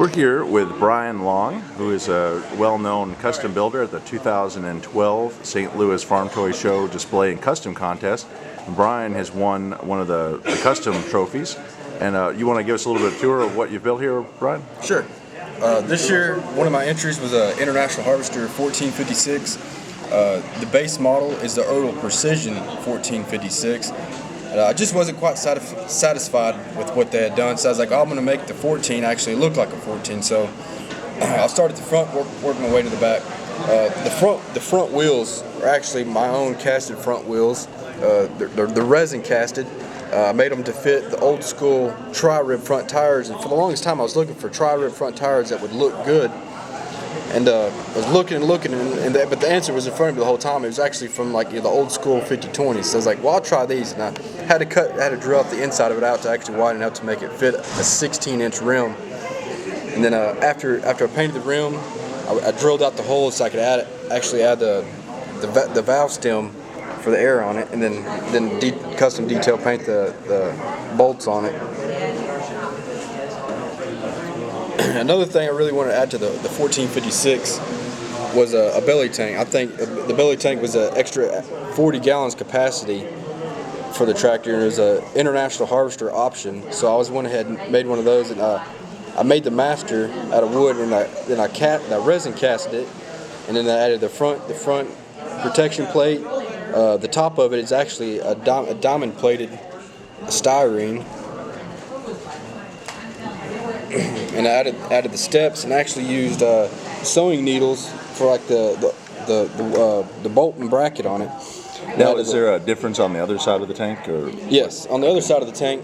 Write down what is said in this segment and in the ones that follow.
We're here with Brian Long, who is a well-known custom builder at the 2012 St. Louis Farm Toy Show Display and Custom Contest. And Brian has won one of the custom trophies. And you want to give us a little bit of a tour of what you've built here, Brian? Sure. This year, one of my entries was an International Harvester 1456. The base model is the Erdl Precision 1456. I just wasn't quite satisfied with what they had done, so I was like, oh, I'm going to make the 14 actually look like a 14. So I started at the front, worked my way to the back. The front wheels are actually my own casted front wheels. They're resin casted. I made them to fit the old school tri-rib front tires, and for the longest time I was looking for tri-rib front tires that would look good. And I was looking, but the answer was in front of me the whole time. It was actually from like the old school 50/20. So I was like, well, I'll try these. And I had to drill out the inside of it out to actually widen it out to make it fit a 16-inch rim. And then after I painted the rim, I drilled out the holes so I could add the valve stem for the air on it, and then custom detail paint the bolts on it. Another thing I really wanted to add to the 1456 was a belly tank. I think the belly tank was an extra 40 gallons capacity for the tractor, and it was an International Harvester option. So I went ahead and made one of those, and I made the master out of wood, and I resin casted it, and then I added the front protection plate. The top of it is actually a diamond plated styrene. And I added the steps, and actually used sewing needles for like the bolt and bracket on it. Now, is there a difference on the other side of the tank? Or? Yes, on the other side of the tank,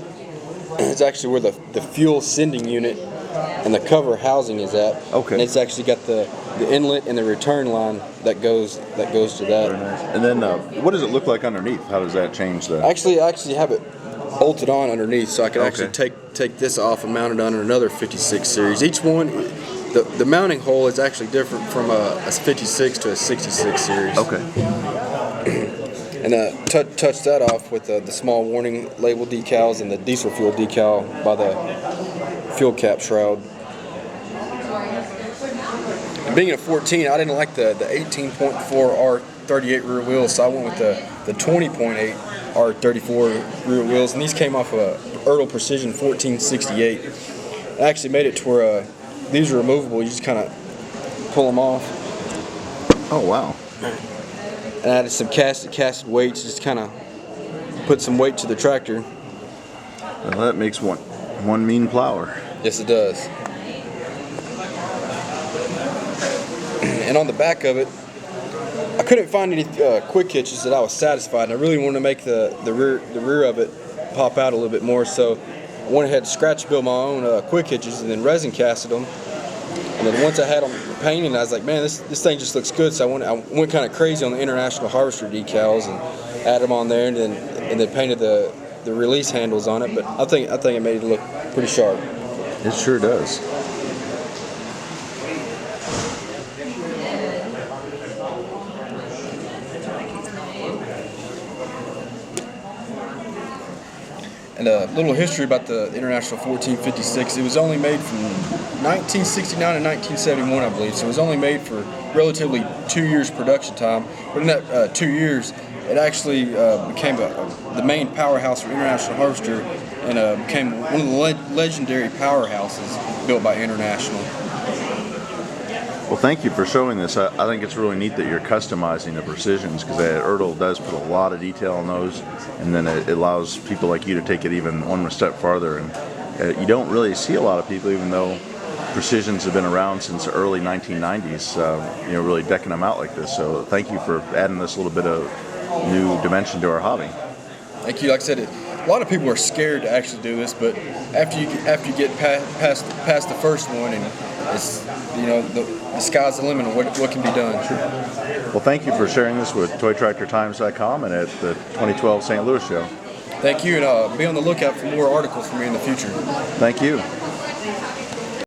it's actually where the fuel sending unit and the cover housing is at. Okay. And it's actually got the inlet and the return line that goes to that. Very nice. And then what does it look like underneath? How does that change the? I actually have it bolted on underneath, so I can actually take this off and mount it on another 56 series. Each one, the mounting hole is actually different from a 56 to a 66 series. Okay. And touch that off with the small warning label decals and the diesel fuel decal by the fuel cap shroud. And being a 14, I didn't like the 18.4 R38 rear wheels, so I went with the 20.8 R34 rear wheels, and these came off a Erdl Precision 1468. I actually made it to where these are removable. You just kind of pull them off. Oh wow! And I added some casted weights, just kind of put some weight to the tractor. Well, that makes one mean plower. Yes, it does. And on the back of it, I couldn't find any quick hitches that I was satisfied, and I really wanted to make the rear of it pop out a little bit more. So I went ahead and scratch built my own quick hitches, and then resin casted them. And then once I had them painted, I was like, man, this thing just looks good. So I went kind of crazy on the International Harvester decals and added them on there, and then painted the release handles on it. But I think it made it look pretty sharp. It sure does. And a little history about the International 1456. It was only made from 1969 and 1971, I believe. So it was only made for relatively 2 years production time. But in that 2 years, it actually became the main powerhouse for International Harvester, and became one of the legendary powerhouses built by International. Well, thank you for showing this. I think it's really neat that you're customizing the precisions, because Erdl does put a lot of detail on those, and then it allows people like you to take it even one step farther. And you don't really see a lot of people, even though precisions have been around since the early 1990s, really decking them out like this. So thank you for adding this little bit of new dimension to our hobby. Thank you. Like I said, a lot of people are scared to actually do this, but after you get past the first one, and it's the sky's the limit of what can be done. Sure. Well, thank you for sharing this with ToyTractorTimes.com and at the 2012 St. Louis show. Thank you, and be on the lookout for more articles from me in the future. Thank you.